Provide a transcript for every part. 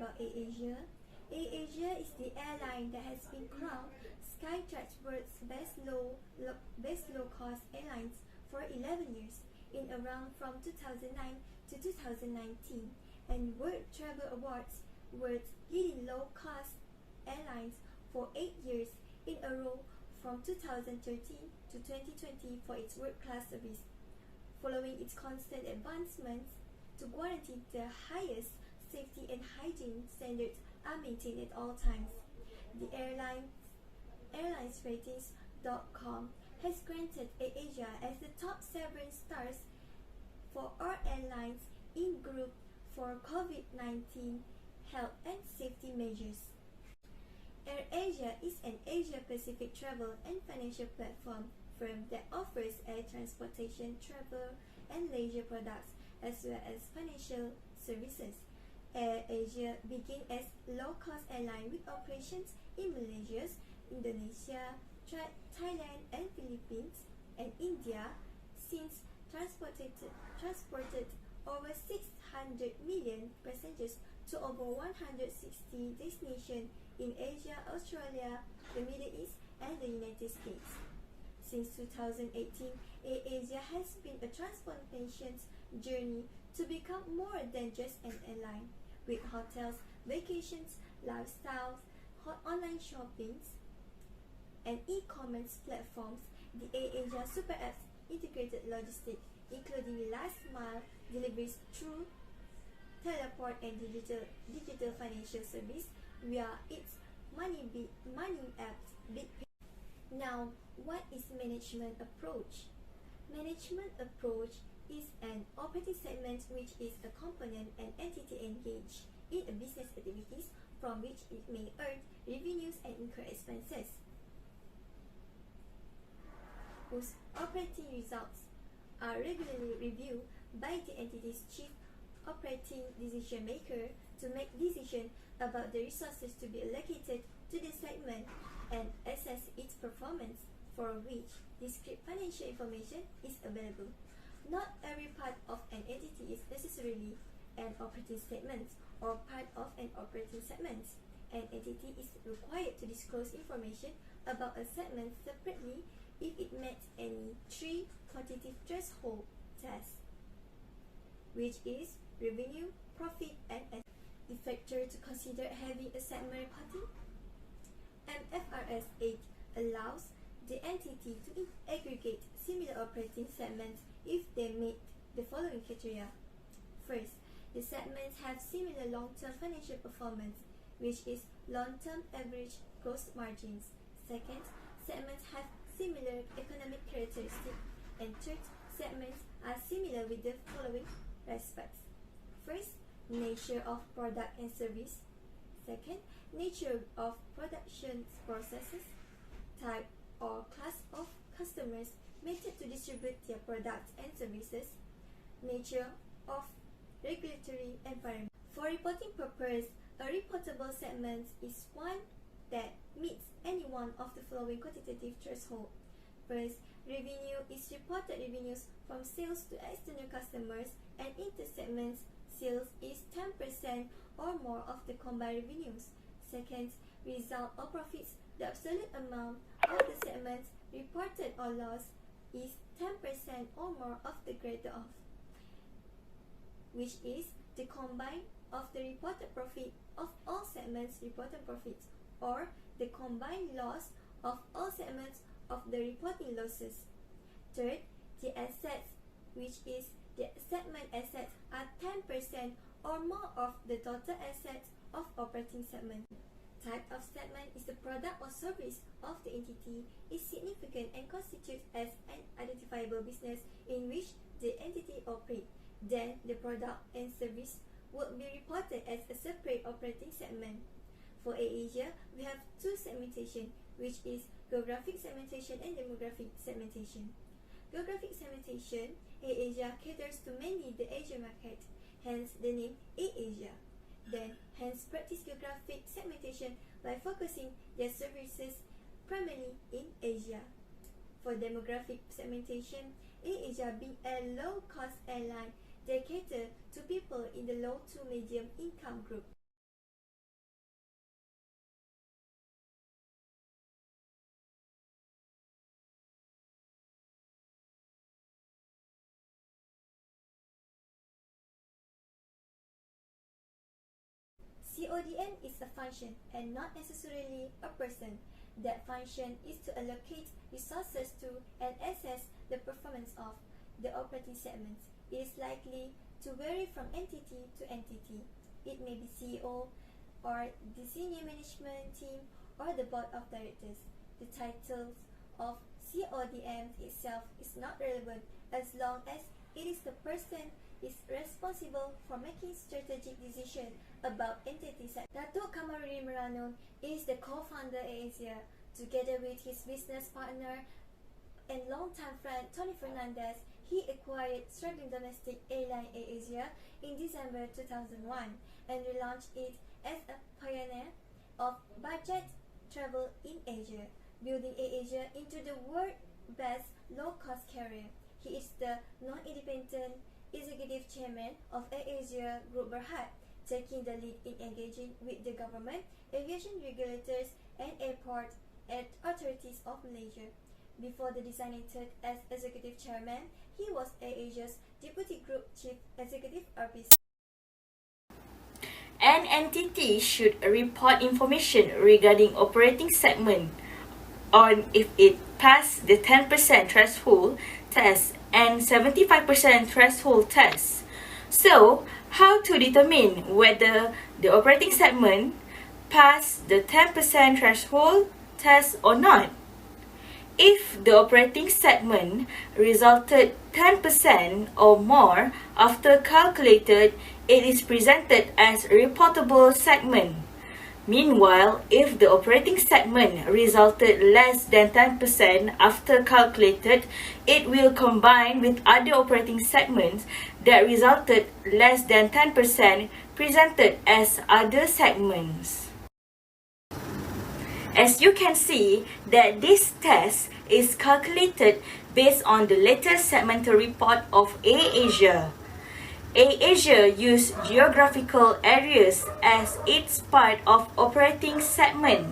about AirAsia. AirAsia is the airline that has been crowned Skytrax World's best low-cost airlines for 11 years in a round from 2009 to 2019, and World Travel Awards World's leading low-cost airlines for 8 years in a row from 2013 to 2020 for its world-class service. Following its constant advancements to guarantee the highest safety and hygiene standards are maintained at all times, the airlinesratings.com has granted AirAsia as the top 7 stars for all airlines in group for COVID-19 health and safety measures. AirAsia is an Asia-Pacific travel and financial platform firm that offers air transportation, travel, and leisure products as well as financial services. AirAsia began as low-cost airline with operations in Malaysia, Indonesia, Thailand, and Philippines, and India. Since transported over 600 million passengers to over 160 destinations in Asia, Australia, the Middle East, and the United States. Since 2018, AirAsia has been a transformation journey to become more than just an airline. With hotels, vacations, lifestyles, online shoppings, and e-commerce platforms, the AirAsia Super Apps integrated logistics, including last-mile deliveries through teleport and digital financial service via its money apps. Now, what is management approach? Management approach is an operating segment which is a component and entity engaged in a business activities from which it may earn revenues and incur expenses, whose operating results are regularly reviewed by the entity's chief operating decision maker to make decisions about the resources to be allocated to the segment and assess its performance, for which discrete financial information is available. Not every part of an entity is necessarily an operating segment or part of an operating segment. An entity is required to disclose information about a segment separately if it met any 3 quantitative threshold tests, which is revenue, profit, and the factor to consider having a segment reporting. FAR570 allows the entity to aggregate similar operating segments if they meet the following criteria. First, the segments have similar long-term financial performance, which is long-term average gross margins. Second, segments have similar economic characteristics. And third, segments are similar with the following respects. First, nature of product and service. Second, nature of production processes, type or class of customers, method to distribute their products and services, nature of regulatory environment. For reporting purpose, a reportable segment is one that meets any one of the following quantitative thresholds. First, revenue is reported revenues from sales to external customers, and inter-segments sales is 10% or more of the combined revenues. Second, result or profits, the absolute amount of the segments reported or loss is 10% or more of the greater of, which is the combined of the reported profit of all segments reported profits, or the combined loss of all segments of the reporting losses. Third, the assets, which is the segment assets, are 10% or more of the total assets of operating segment. Type of segment is the product or service of the entity is significant and constitutes as an identifiable business in which the entity operates. Then the product and service would be reported as a separate operating segment. For AirAsia, we have 2 segmentation, which is geographic segmentation and demographic segmentation. Geographic segmentation, AirAsia caters to mainly the Asian market, hence the name AirAsia. Then, hence practice geographic segmentation by focusing their services primarily in Asia. For demographic segmentation, AirAsia being a low-cost airline, they cater to people in the low to medium income group. CODM is a function and not necessarily a person. That function is to allocate resources to and assess the performance of the operating segments. It is likely to vary from entity to entity. It may be CEO or the senior management team or the board of directors. The title of CODM itself is not relevant as long as it is the person is responsible for making strategic decisions about entities. Datuk Kamarudin Meranun is the co-founder AirAsia. Together with his business partner and longtime friend Tony Fernandez, he acquired struggling domestic airline AirAsia in December 2001 and relaunched it as a pioneer of budget travel in Asia, building AirAsia into the world's best low-cost carrier. He is the non-independent executive chairman of AirAsia Group Berhad, taking the lead in engaging with the government, aviation regulators, and airport authorities of Malaysia. Before the designated as executive chairman, he was AirAsia's deputy group chief executive officer. An entity should report information regarding operating segment on if it passed the 10% threshold test and 75% threshold test. So, how to determine whether the operating segment passed the 10% threshold test or not? If the operating segment resulted 10% or more after calculated, it is presented as a reportable segment. Meanwhile, if the operating segment resulted less than 10% after calculated, it will combine with other operating segments that resulted less than 10% presented as other segments. As you can see that this test is calculated based on the latest segmental report of AirAsia. AirAsia used geographical areas as its part of operating segment.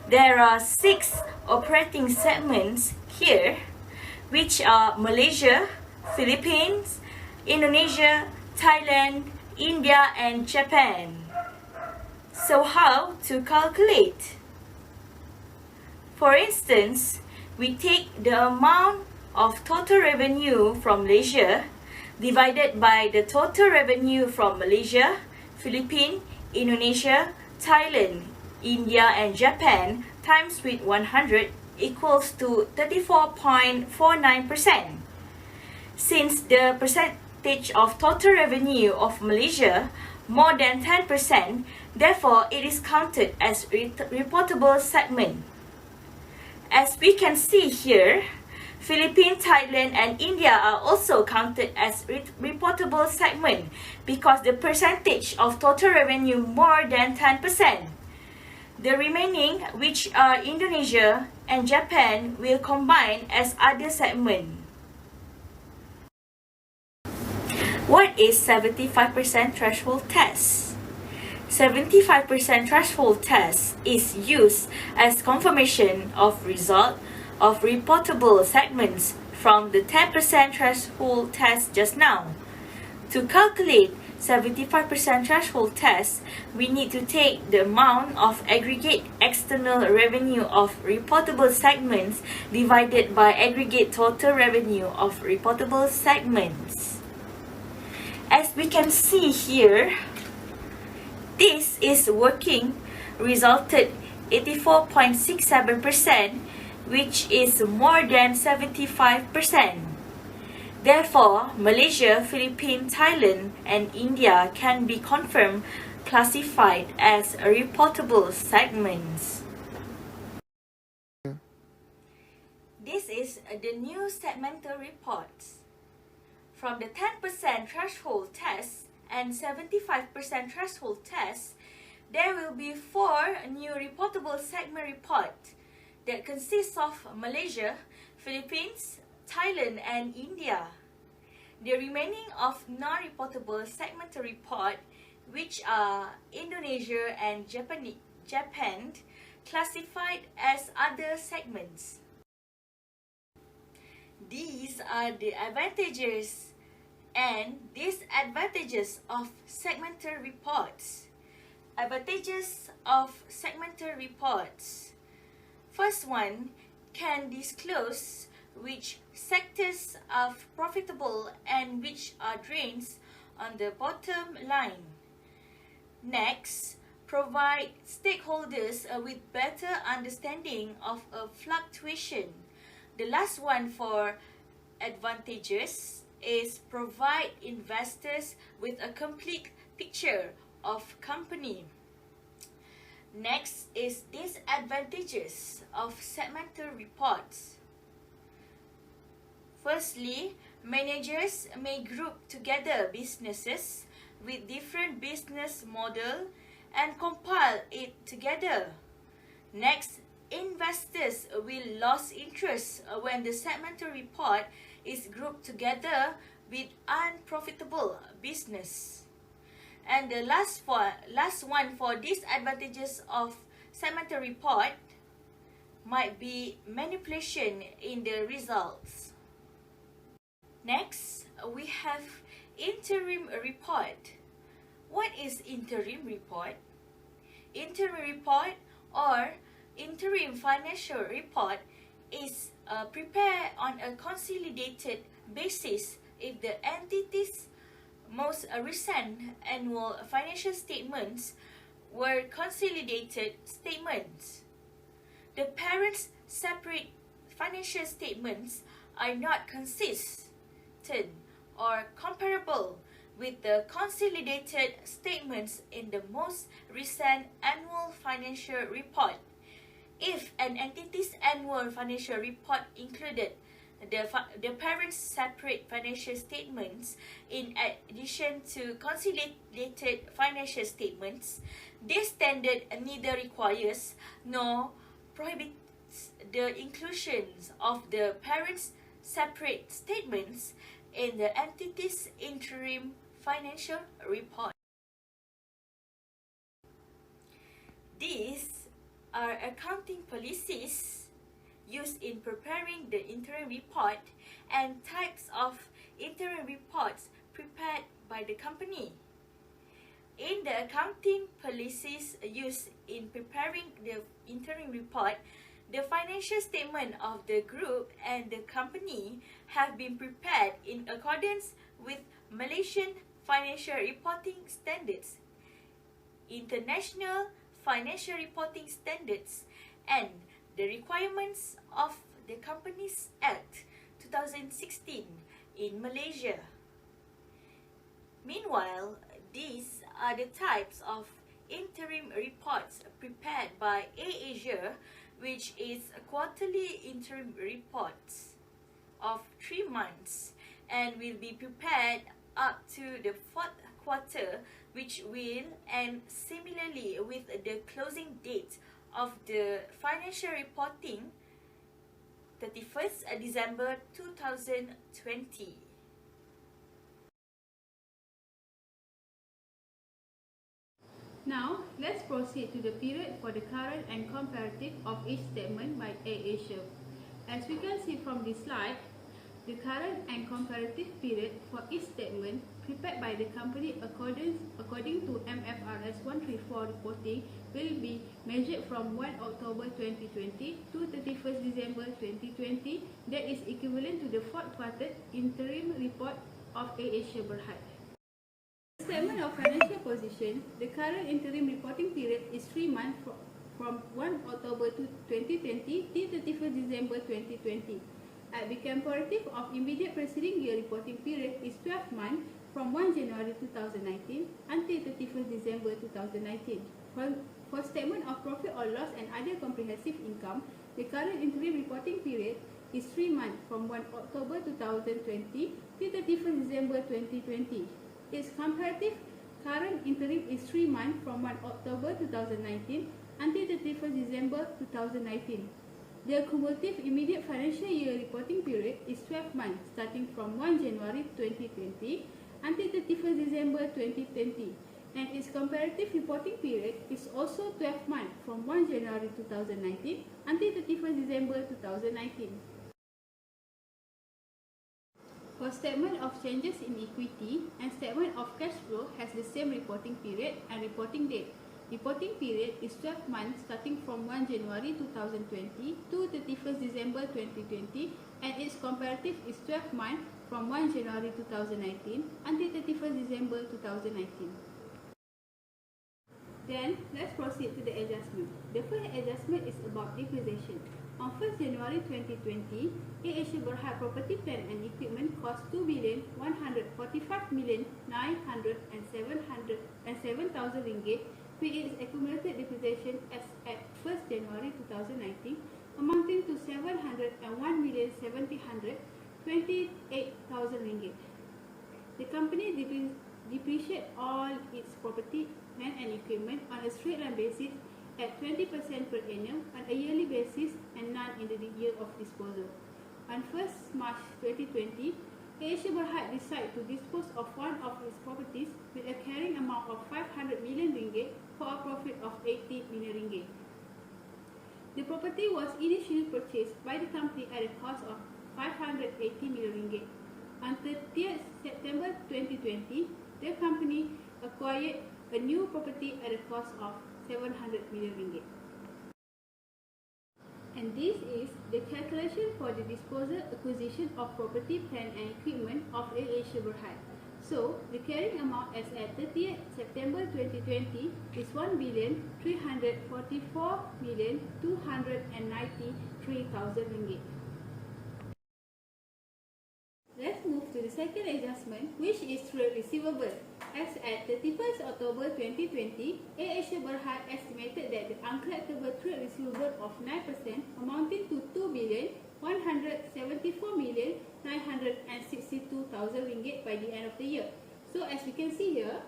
There are 6 operating segments here, which are Malaysia, Philippines, Indonesia, Thailand, India, and Japan. So how to calculate? For instance, we take the amount of total revenue from Malaysia divided by the total revenue from Malaysia, Philippines, Indonesia, Thailand, India, and Japan times with 100 equals to 34.49%. Since the percentage of total revenue of Malaysia more than 10%, therefore it is counted as reportable segment. As we can see here, Philippines, Thailand, and India are also counted as reportable segment because the percentage of total revenue more than 10%. The remaining, which are Indonesia and Japan, will combine as other segment. What is 75% threshold test? 75% threshold test is used as confirmation of result of reportable segments from the 10% threshold test just now. To calculate 75% threshold test, we need to take the amount of aggregate external revenue of reportable segments divided by aggregate total revenue of reportable segments. As we can see here, this is working, resulted 84.67%, which is more than 75%. Therefore, Malaysia, Philippines, Thailand, and India can be confirmed classified as reportable segments. This is the new segmental reports. From the 10% threshold test and 75% threshold test, there will be 4 new reportable segment reports that consists of Malaysia, Philippines, Thailand, and India. The remaining of non-reportable segmental report, which are Indonesia and Japan, classified as other segments. These are the advantages and disadvantages of segmental reports. Advantages of segmental reports. First one, can disclose which sectors are profitable and which are drains on the bottom line. Next, provide stakeholders with better understanding of a fluctuation. The last one for advantages is provide investors with a complete picture of company. Next is disadvantages of segmental reports. Firstly, managers may group together businesses with different business model and compile it together. Next, investors will lose interest when the segmental report is grouped together with unprofitable business. And the last one for disadvantages of segmental report might be manipulation in the results. Next, we have interim report. What is interim report? Interim report or interim financial report is prepared on a consolidated basis if the entity's most recent annual financial statements were consolidated statements. The parent's separate financial statements are not consistent or comparable with the consolidated statements in the most recent annual financial report. If an entity's annual financial report included the parent's separate financial statements in addition to consolidated financial statements, this standard neither requires nor prohibits the inclusion of the parent's separate statements in the entity's interim financial report. These are accounting policies used in preparing the interim report and types of interim reports prepared by the company. In the accounting policies used in preparing the interim report, the financial statement of the group and the company have been prepared in accordance with Malaysian Financial Reporting Standards, International Financial Reporting Standards, and the requirements of the Companies Act 2016 in Malaysia. Meanwhile, these are the types of interim reports prepared by AirAsia, which is quarterly interim reports of 3 months and will be prepared up to the 4th quarter, which will end similarly with the closing date of the financial reporting 31st December 2020. Now, let's proceed to the period for the current and comparative of each statement by AirAsia. As we can see from this slide, the current and comparative period for each statement prepared by the company according to FAR570 reporting will be measured from 1 October 2020 to 31st December 2020, that is equivalent to the 4th quarter interim report of AirAsia Berhad. Statement of financial position, the current interim reporting period is 3 months from 1 October 2020 till 31st December 2020. At the comparative of immediate preceding year reporting period is 12 months from 1 January 2019 until 31st December 2019. For statement of profit or loss and other comprehensive income, the current interim reporting period is 3 months from 1 October 2020 till 31st December 2020. Its comparative current interim is 3 months from 1 October 2019 until 31st December 2019. The cumulative immediate financial year reporting period is 12 months starting from 1 January 2020 until 31st December 2020, and its comparative reporting period is also 12 months from 1 January 2019 until 31st December 2019. For statement of changes in equity and statement of cash flow has the same reporting period and reporting date. Reporting period is 12 months starting from 1 January 2020 to 31st December 2020, and its comparative is 12 months from 1 January 2019 until 31st December 2019. Then, let's proceed to the adjustment. The first adjustment is about depreciation. On 1st January 2020, AirAsia Berhad property, plant and equipment cost 2,145,907,000 ringgit, with its accumulated depreciation as at 1st January 2019 amounting to 701,728,000 ringgit. The company depreciates all its property, plant and equipment on a straight line basis at 20% per annum on a yearly basis and none in the year of disposal. On 1st March 2020, AirAsia Berhad decided to dispose of one of its properties with a carrying amount of 500 million ringgit for a profit of 80 million ringgit. The property was initially purchased by the company at a cost of 580 million ringgit. On 30th September 2020, the company acquired a new property at a cost of 700 million ringgit. And this is the calculation for the disposal acquisition of property, plant and equipment of AirAsia Berhad. So, the carrying amount as at 30th September 2020 is 1,344,293,000 ringgit. Let's move to the second adjustment, which is trade receivable. As at 31st October 2020, AirAsia Berhad estimated that the uncollectible trade receivable of 9% amounting to 2,174,962,000 ringgit by the end of the year. So as we can see here,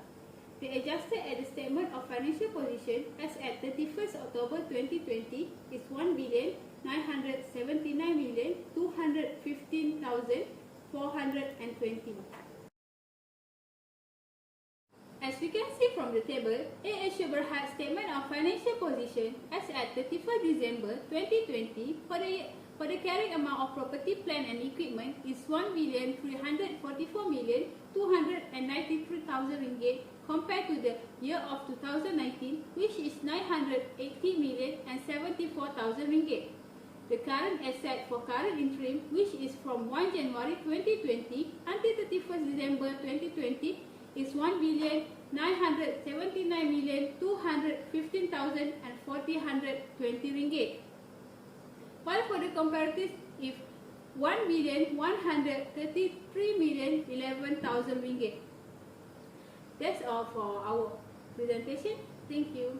the adjusted at the statement of financial position as at 31st October 2020 is 1,979,215,420. As we can see from the table, AirAsia Berhad's statement of financial position as at 31st December 2020 for the carrying amount of property, plant and equipment is 1,344,293,000 ringgit compared to the year of 2019, which is 980,074,000 ringgit. The current asset for current interim, which is from 1 January 2020 until 31st December 2020, is 1,979,215,420 ringgit. While for the comparative is 1,133,011,000 ringgit. That's all for our presentation. Thank you.